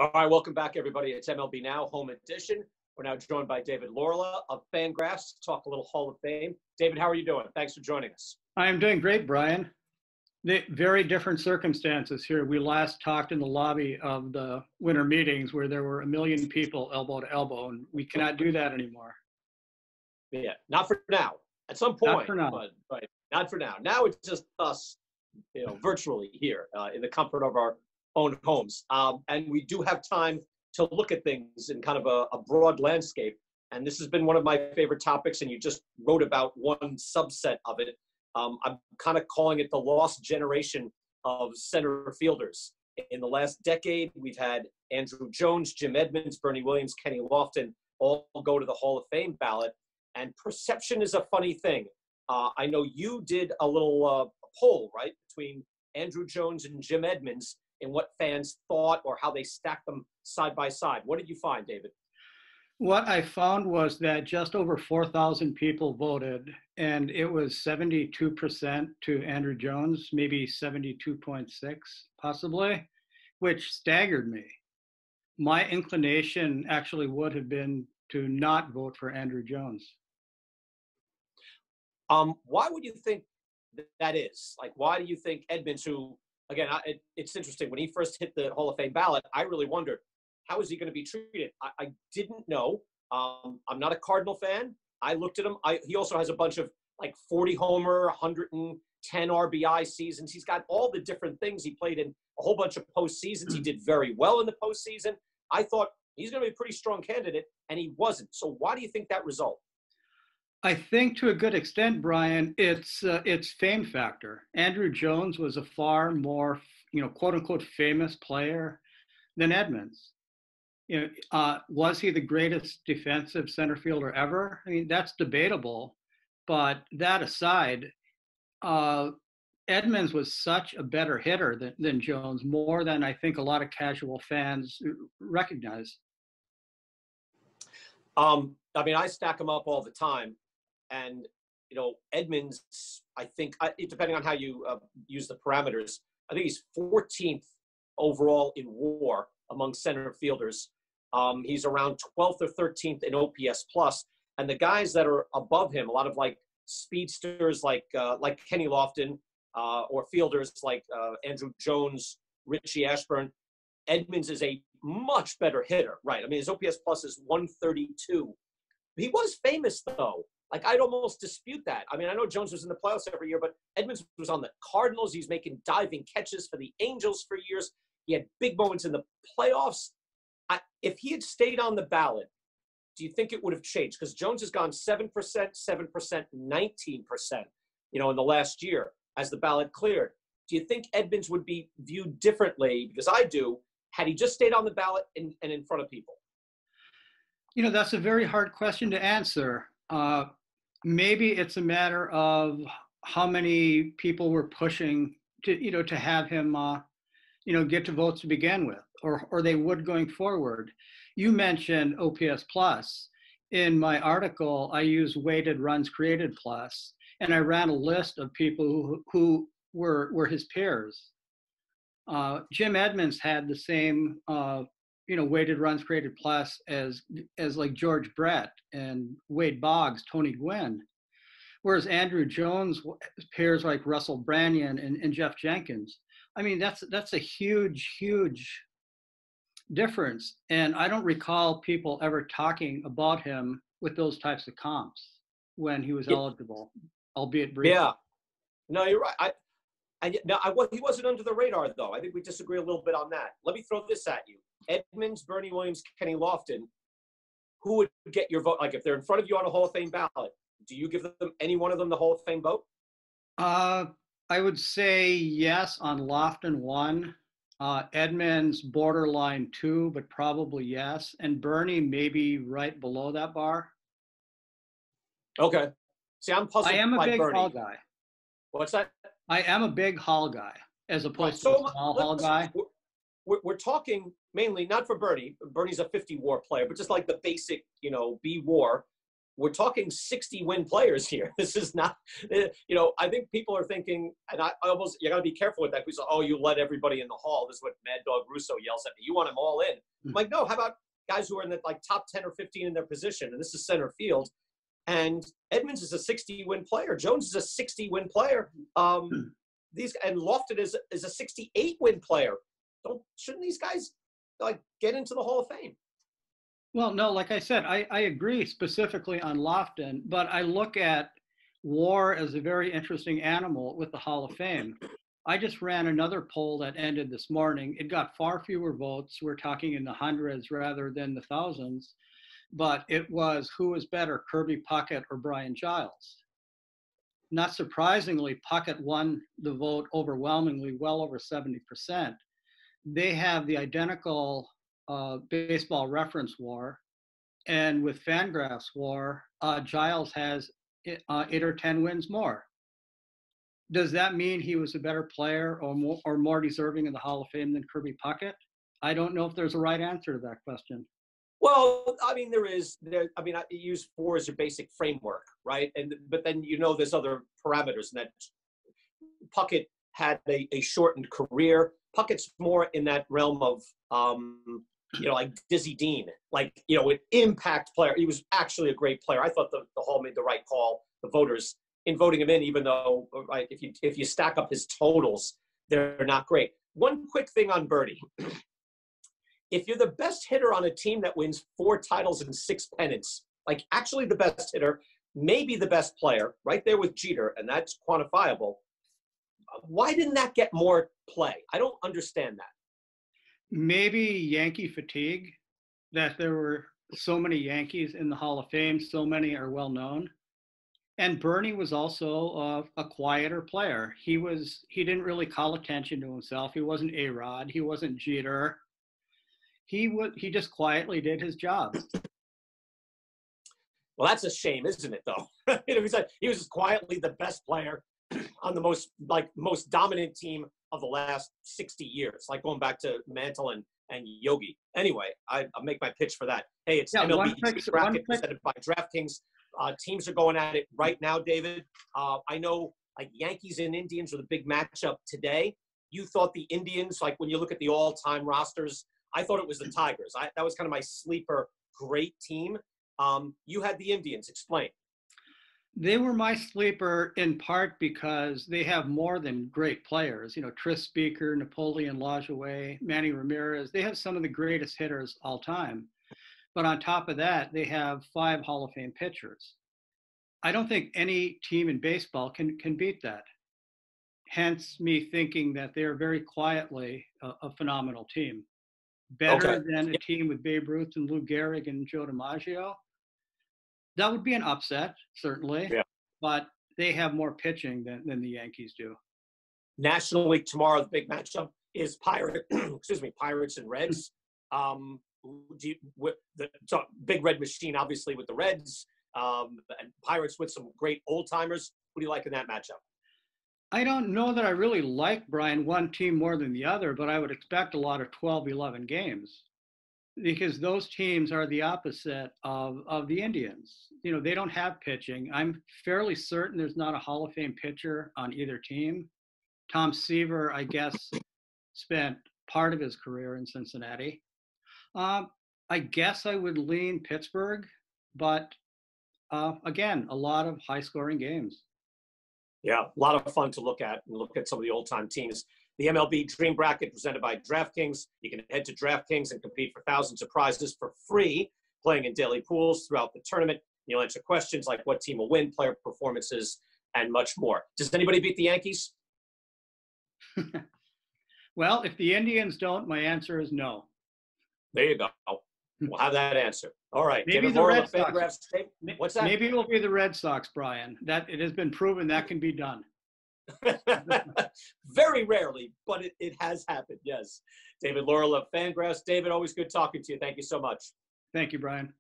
All right, welcome back, everybody. It's MLB Now, home edition. We're now joined by David Laurila of Fangraphs to talk a little Hall of Fame. David, how are you doing? Thanks for joining us. I am doing great, Brian. The very different circumstances here. We last talked in the lobby of the winter meetings where there were 1 million people elbow to elbow, and we cannot do that anymore. Yeah, not for now. At some point, not for now. But not for now. Now it's just us, virtually here in the comfort of our own homes. And we do have time to look at things in kind of a broad landscape. And this has been one of my favorite topics, and you just wrote about one subset of it. I'm kind of calling it the lost generation of center fielders. In the last decade, we've had Andrew Jones, Jim Edmonds, Bernie Williams, Kenny Lofton all go to the Hall of Fame ballot. And perception is a funny thing. I know you did a little poll, right, between Andrew Jones and Jim Edmonds in what fans thought or how they stacked them side by side. What did you find, David? What I found was that just over 4,000 people voted, and it was 72% to Andrew Jones, maybe 72.6 possibly, which staggered me. My inclination actually would have been to not vote for Andrew Jones. Why would you think that is? Like, why do you think Edmonds, who, again, it's interesting, when he first hit the Hall of Fame ballot, I really wondered, how is he going to be treated? I didn't know. I'm not a Cardinal fan. I looked at him. He also has a bunch of like 40 homer, 110 RBI seasons. He's got all the different things. He played in a whole bunch of postseasons. He did very well in the postseason. I thought he's going to be a pretty strong candidate, and he wasn't. So why do you think that result? I think to a good extent, Brian, it's fame factor. Andrew Jones was a far more, quote unquote, famous player than Edmonds. Was he the greatest defensive center fielder ever? I mean, that's debatable. But that aside, Edmonds was such a better hitter than Jones, more than I think a lot of casual fans recognize. I stack them up all the time. And, Edmonds, I think, depending on how you use the parameters, I think he's 14th overall in WAR among center fielders. He's around 12th or 13th in OPS plus. And the guys that are above him, a lot of like speedsters like Kenny Lofton or fielders like Andrew Jones, Richie Ashburn, Edmonds is a much better hitter, right? I mean, his OPS plus is 132. He was famous, though. Like, I'd almost dispute that. I mean, I know Jones was in the playoffs every year, but Edmonds was on the Cardinals. He's making diving catches for the Angels for years. He had big moments in the playoffs. If he had stayed on the ballot, do you think it would have changed? Because Jones has gone 7%, 7%, 19%, in the last year as the ballot cleared. Do you think Edmonds would be viewed differently? Because I do, had he just stayed on the ballot and in front of people. That's a very hard question to answer. Maybe it's a matter of how many people were pushing to have him, get to votes to begin with, or they would going forward. You mentioned OPS plus. In my article, I use weighted runs created plus, and I ran a list of people who were his peers. Jim Edmonds had the same, weighted runs created plus as like George Brett and Wade Boggs, Tony Gwynn. Whereas Andrew Jones pairs like Russell Branyan and Jeff Jenkins. I mean, that's a huge, huge difference. And I don't recall people ever talking about him with those types of comps when he was eligible, albeit briefly. Yeah, no, you're right. He wasn't under the radar, though. I think we disagree a little bit on that. Let me throw this at you. Edmonds, Bernie Williams, Kenny Lofton, who would get your vote? Like, if they're in front of you on a Hall of Fame ballot, do you give them, any one of them, the Hall of Fame vote? I would say yes on Lofton 1. Edmonds borderline 2, but probably yes. And Bernie maybe right below that bar. Okay. See, I'm puzzled. I am a big Bernie. Hall guy. What's that? I am a big Hall guy as opposed to a small Hall guy. We're talking mainly not for Bernie. Bernie's a 50 WAR player, but just like the basic, B WAR. we're talking 60-win players here. This is not, I think people are thinking, and you got to be careful with that because, oh, you let everybody in the hall. This is what Mad Dog Russo yells at me. You want them all in. I'm like, no, how about guys who are in the top 10 or 15 in their position? And this is center field. And Edmonds is a 60-win player. Jones is a 60-win player. And Lofton is a 68-win player. Shouldn't these guys get into the Hall of Fame? Well, no, like I said, I agree specifically on Lofton, but I look at WAR as a very interesting animal with the Hall of Fame. I just ran another poll that ended this morning. It got far fewer votes. We're talking in the hundreds rather than the thousands. But it was, who was better, Kirby Puckett or Brian Giles? Not surprisingly, Puckett won the vote overwhelmingly, well over 70%. They have the identical baseball reference WAR. And with Fangraphs WAR, Giles has 8 or 10 wins more. Does that mean he was a better player or more deserving of the Hall of Fame than Kirby Puckett? I don't know if there's a right answer to that question. Well, I mean, I use 4 as your basic framework, right? But then, there's other parameters, and that Puckett had a shortened career. Puckett's more in that realm of, like Dizzy Dean, an impact player. He was actually a great player. I thought the Hall made the right call, the voters, in voting him in, even though, right, if you stack up his totals, they're not great. One quick thing on Bernie. If you're the best hitter on a team that wins 4 titles and 6 pennants, actually the best hitter, maybe the best player, right there with Jeter, and that's quantifiable, why didn't that get more play? I don't understand that. Maybe Yankee fatigue, that there were so many Yankees in the Hall of Fame, so many are well known. And Bernie was also a quieter player. He didn't really call attention to himself. He wasn't A-Rod. He wasn't Jeter. He just quietly did his job. Well, that's a shame, isn't it, though? He was just quietly the best player on the most dominant team of the last 60 years, going back to Mantle and Yogi. Anyway, I'll make my pitch for that. Hey, it's MLB bracket presented by DraftKings. Teams are going at it right now, David. I know Yankees and Indians are the big matchup today. You thought the Indians, when you look at the all-time rosters, I thought it was the Tigers. That was kind of my sleeper great team. You had the Indians. Explain. They were my sleeper in part because they have more than great players. Tris Speaker, Napoleon Lajoie, Manny Ramirez. They have some of the greatest hitters all time. But on top of that, they have 5 Hall of Fame pitchers. I don't think any team in baseball can beat that. Hence me thinking that they're very quietly a phenomenal team. Better than a team with Babe Ruth and Lou Gehrig and Joe DiMaggio. That would be an upset, certainly. Yeah. But they have more pitching than the Yankees do. National League tomorrow, the big matchup is Pirates and Reds. Big Red Machine, obviously, with the Reds, and Pirates with some great old-timers. What do you like in that matchup? I don't know that I really like, Brian, one team more than the other, but I would expect a lot of 12-11 games because those teams are the opposite of the Indians. They don't have pitching. I'm fairly certain there's not a Hall of Fame pitcher on either team. Tom Seaver, I guess, spent part of his career in Cincinnati. I guess I would lean Pittsburgh, but again, a lot of high-scoring games. Yeah, a lot of fun to look at some of the old-time teams. The MLB Dream Bracket presented by DraftKings. You can head to DraftKings and compete for thousands of prizes for free, playing in daily pools throughout the tournament. You'll answer questions like what team will win, player performances, and much more. Does anybody beat the Yankees? Well, if the Indians don't, my answer is no. There you go. We'll have that answer. All right. Maybe the Red Sox. What's that? Maybe it will be the Red Sox, Brian. That it has been proven that can be done. Very rarely, but it has happened. Yes. David Laurila of Fangraphs. David, always good talking to you. Thank you so much. Thank you, Brian.